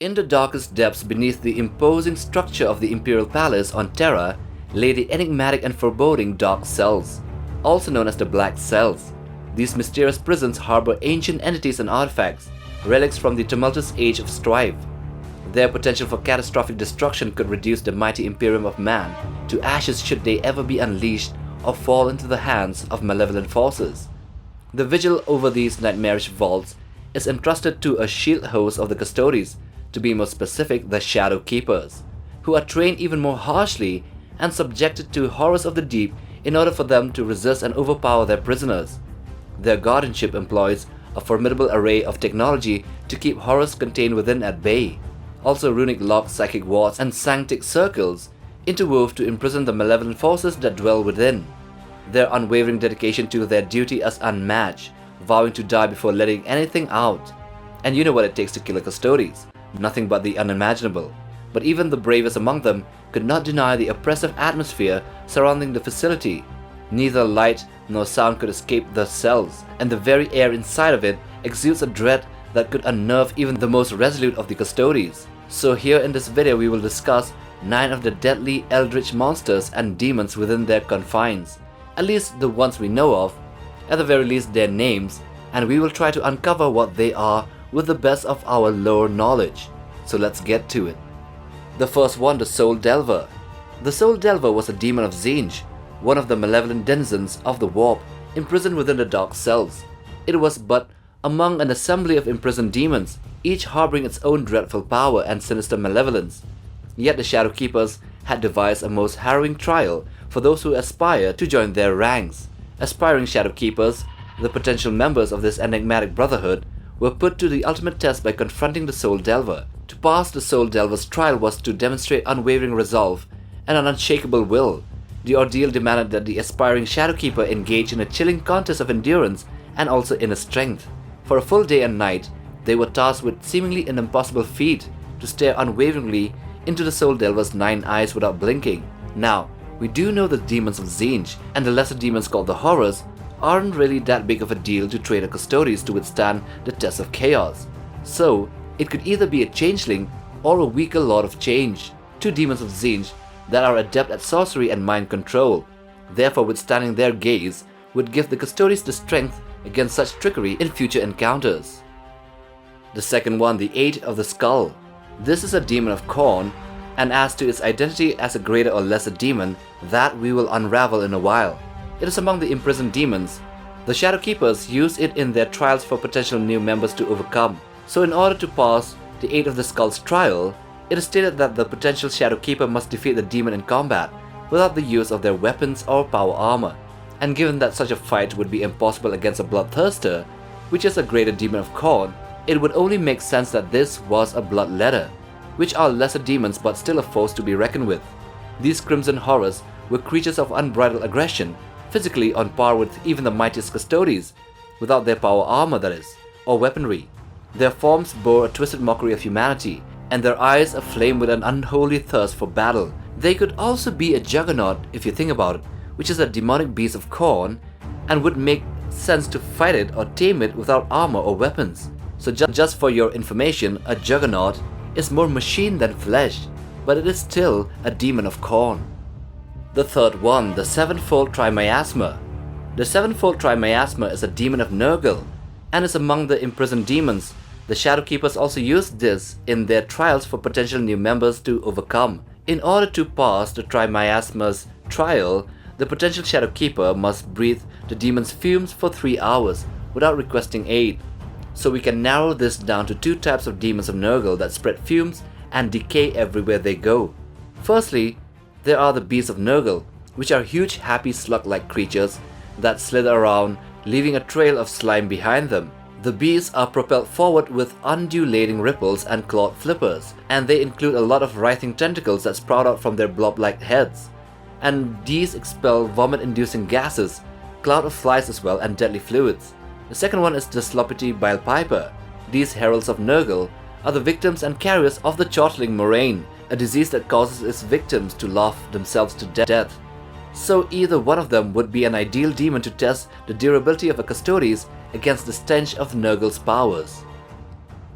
In the darkest depths beneath the imposing structure of the Imperial Palace on Terra lay the enigmatic and foreboding dark cells, also known as the Black Cells. These mysterious prisons harbor ancient entities and artifacts, relics from the tumultuous Age of Strife. Their potential for catastrophic destruction could reduce the mighty Imperium of Man to ashes should they ever be unleashed or fall into the hands of malevolent forces. The vigil over these nightmarish vaults is entrusted to a shield host of the Custodes, to be more specific, the Shadowkeepers, who are trained even more harshly and subjected to horrors of the deep in order for them to resist and overpower their prisoners. Their guardianship employs a formidable array of technology to keep horrors contained within at bay. Also, Runic locks, psychic wards, and sanctic circles interwove to imprison the malevolent forces that dwell within. Their unwavering dedication to their duty as unmatched, vowing to die before letting anything out. And you know what it takes to kill a Custodes. Nothing but the unimaginable. But even the bravest among them could not deny the oppressive atmosphere surrounding the facility. Neither light nor sound could escape the cells, and the very air inside of it exudes a dread that could unnerve even the most resolute of the Custodes. So here in this video we will discuss 9 of the deadly eldritch monsters and demons within their confines, at least the ones we know of, at the very least their names, and we will try to uncover what they are with the best of our lore knowledge. So let's get to it. The first one, the Soul Delva. The Soul Delva was a demon of Tzeentch, one of the malevolent denizens of the warp, imprisoned within the dark cells. It was but among an assembly of imprisoned demons, each harboring its own dreadful power and sinister malevolence. Yet the Shadowkeepers had devised a most harrowing trial for those who aspire to join their ranks. Aspiring Shadowkeepers, the potential members of this enigmatic brotherhood, were put to the ultimate test by confronting the Soul Delva. To pass the Soul Delva's trial was to demonstrate unwavering resolve and an unshakable will. The ordeal demanded that the aspiring Shadowkeeper engage in a chilling contest of endurance and also inner strength. For a full day and night, they were tasked with seemingly an impossible feat to stare unwaveringly into the Soul Delva's 9 eyes without blinking. Now, we do know the demons of Tzeentch and the lesser demons called the Horrors aren't really that big of a deal to train a Custodes to withstand the test of chaos. So, it could either be a changeling or a weaker Lord of Change, 2 demons of Tzeentch that are adept at sorcery and mind control. Therefore, withstanding their gaze would give the Custodes the strength against such trickery in future encounters. The second one, the Age of the Skull. This is a demon of Khorne, and as to its identity as a greater or lesser demon, that we will unravel in a while. It is among the imprisoned demons. The Shadowkeepers use it in their trials for potential new members to overcome. So in order to pass the Age of the Skull's trial, it is stated that the potential Shadowkeeper must defeat the demon in combat without the use of their weapons or power armor. And given that such a fight would be impossible against a Bloodthirster, which is a greater demon of Khorne, it would only make sense that this was a Bloodletter, which are lesser demons but still a force to be reckoned with. These Crimson Horrors were creatures of unbridled aggression, physically on par with even the mightiest Custodes, without their power armor that is, or weaponry. Their forms bore a twisted mockery of humanity, and their eyes aflame with an unholy thirst for battle. They could also be a juggernaut, if you think about it, which is a demonic beast of Khorne, and would make sense to fight it or tame it without armor or weapons. So just for your information, a juggernaut is more machine than flesh, but it is still a demon of Khorne. The third one, the Sevenfold Trimiasma. The Sevenfold Trimiasma is a demon of Nurgle, and is among the imprisoned demons. The Shadowkeepers also use this in their trials for potential new members to overcome. In order to pass the Trimiasma's trial, the potential Shadowkeeper must breathe the demon's fumes for 3 hours without requesting aid. So we can narrow this down to 2 types of demons of Nurgle that spread fumes and decay everywhere they go. Firstly, there are the beasts of Nurgle, which are huge happy slug-like creatures that slither around, leaving a trail of slime behind them. The beasts are propelled forward with undulating ripples and clawed flippers, and they include a lot of writhing tentacles that sprout out from their blob-like heads. And these expel vomit-inducing gases, cloud of flies as well, and deadly fluids. The second one is the Sloppity Bilepiper. These heralds of Nurgle are the victims and carriers of the chortling murrain, a disease that causes its victims to laugh themselves to death. So either one of them would be an ideal demon to test the durability of a Custodes against the stench of Nurgle's powers.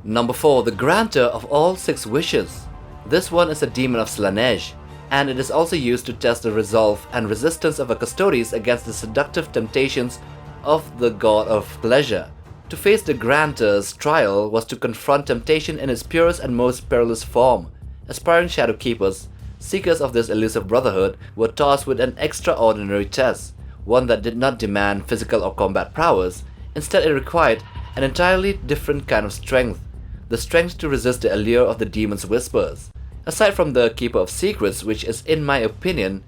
Number 4. The Granter of all 6 wishes. This one is a demon of Slanesh, and it is also used to test the resolve and resistance of a Custodes against the seductive temptations of the god of pleasure. To face the Granter's trial was to confront temptation in its purest and most perilous form. Aspiring Shadowkeepers, seekers of this elusive brotherhood, were tasked with an extraordinary test, one that did not demand physical or combat prowess. Instead, it required an entirely different kind of strength, the strength to resist the allure of the demon's whispers. Aside from the Keeper of Secrets, which is, in my opinion,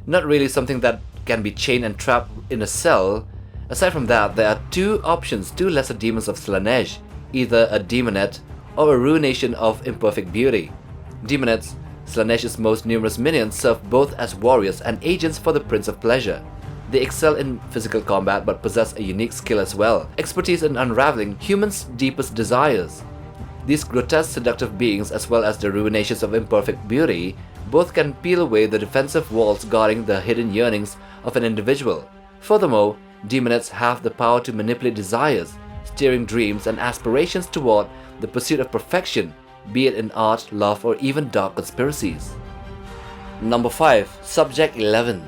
not really something that can be chained and trapped in a cell, aside from that, there are 2 options, 2 lesser demons of Slanesh, either a demonette or a ruination of imperfect beauty. Demonettes, Slanesh's most numerous minions, serve both as warriors and agents for the Prince of Pleasure. They excel in physical combat but possess a unique skill as well, expertise in unraveling humans' deepest desires. These grotesque seductive beings, as well as the ruinations of imperfect beauty, both can peel away the defensive walls guarding the hidden yearnings of an individual. Furthermore, demonettes have the power to manipulate desires, steering dreams and aspirations toward the pursuit of perfection, be it in art, love, or even dark conspiracies. Number 5. Subject 11.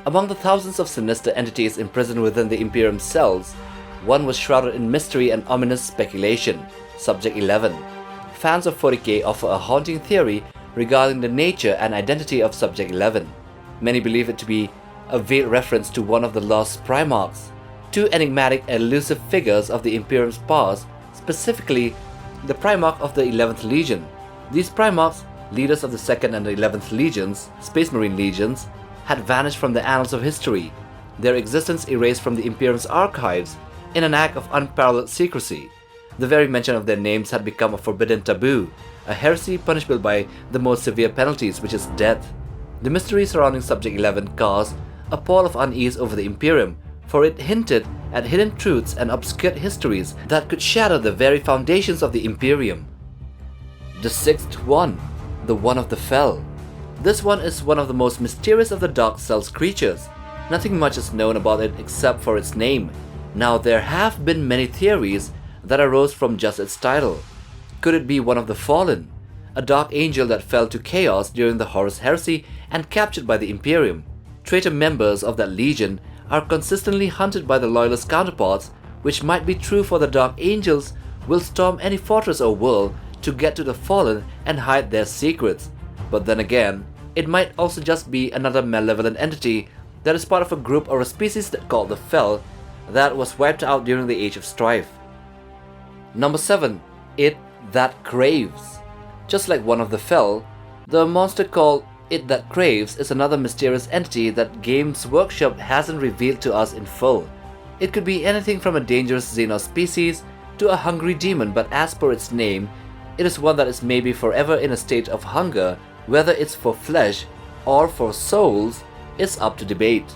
Among the thousands of sinister entities imprisoned within the Imperium cells, one was shrouded in mystery and ominous speculation. Subject 11. Fans of 40K offer a haunting theory regarding the nature and identity of Subject 11. Many believe it to be a veiled reference to one of the lost Primarchs, 2 enigmatic and elusive figures of the Imperium's past, specifically the Primarch of the 11th Legion. These Primarchs, leaders of the 2nd and the 11th Legions, Space Marine Legions, had vanished from the annals of history, their existence erased from the Imperium's archives in an act of unparalleled secrecy. The very mention of their names had become a forbidden taboo, a heresy punishable by the most severe penalties, which is death. The mystery surrounding Subject 11 caused a pall of unease over the Imperium, for it hinted at hidden truths and obscured histories that could shatter the very foundations of the Imperium. The 6th one, the One of the Fell. This one is one of the most mysterious of the Dark Cells creatures. Nothing much is known about it except for its name. Now, there have been many theories that arose from just its title. Could it be one of the Fallen, a dark angel that fell to chaos during the Horus Heresy and captured by the Imperium? Traitor members of that legion are consistently hunted by the loyalist counterparts, which might be true for the Dark Angels will storm any fortress or world to get to the Fallen and hide their secrets. But then again, it might also just be another malevolent entity that is part of a group or a species that called the Fell that was wiped out during the Age of Strife. Number 7. It That Craves. Just like One of the Fell, the monster called It That Craves is another mysterious entity that Games Workshop hasn't revealed to us in full. It could be anything from a dangerous Xenos species to a hungry demon, but as per its name, it is one that is maybe forever in a state of hunger. Whether it's for flesh or for souls is up to debate.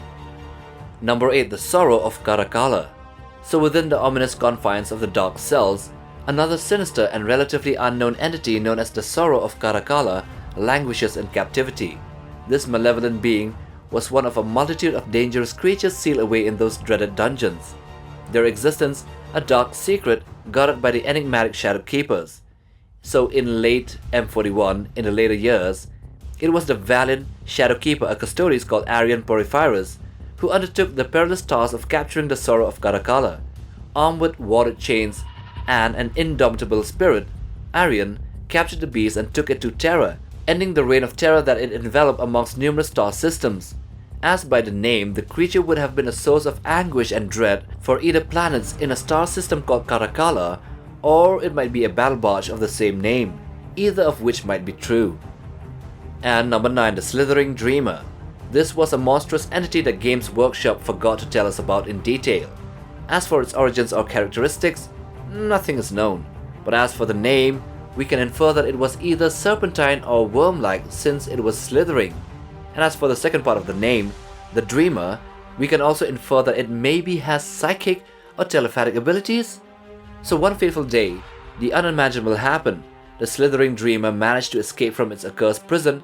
Number 8. The Sorrow of Karakala. So within the ominous confines of the Dark Cells, another sinister and relatively unknown entity known as the Sorrow of Karakala languishes in captivity. This malevolent being was one of a multitude of dangerous creatures sealed away in those dreaded dungeons. Their existence a dark secret guarded by the enigmatic Shadowkeepers. So in late M41, in the later years, it was the valiant Shadowkeeper, a Custodes called Arian Porphyrius, who undertook the perilous task of capturing the Sorrow of Karakala. Armed with warded chains and an indomitable spirit, Arian captured the beast and took it to Terra, ending the reign of terror that it enveloped amongst numerous star systems. As by the name, the creature would have been a source of anguish and dread for either planets in a star system called Karakala, or it might be a battle barge of the same name, either of which might be true. And number 9, the Slithering Dreamer. This was a monstrous entity that Games Workshop forgot to tell us about in detail. As for its origins or characteristics, nothing is known, but as for the name, we can infer that it was either serpentine or worm-like since it was slithering. And as for the second part of the name, the Dreamer, we can also infer that it maybe has psychic or telepathic abilities. So one fateful day, the unimaginable happened. The Slithering Dreamer managed to escape from its accursed prison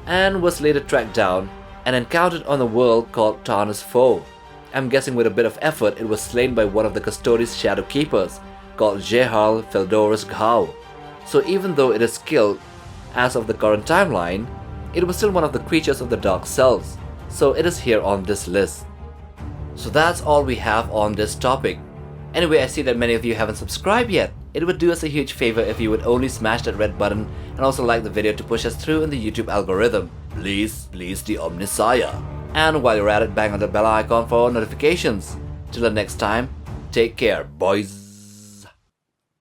and was later tracked down and encountered on a world called Tarnus Foe. I'm guessing with a bit of effort it was slain by one of the Custodes Shadowkeepers called Jehal Feldorus Ghau. So even though it is killed as of the current timeline, it was still one of the creatures of the Dark Cells, so it is here on this list. So that's all we have on this topic. Anyway, I see that many of you haven't subscribed yet. It would do us a huge favor if you would only smash that red button and also like the video to push us through in the YouTube algorithm. Please the Omnisire. And while you're at it, bang on the bell icon for notifications. Till the next time, take care, boys.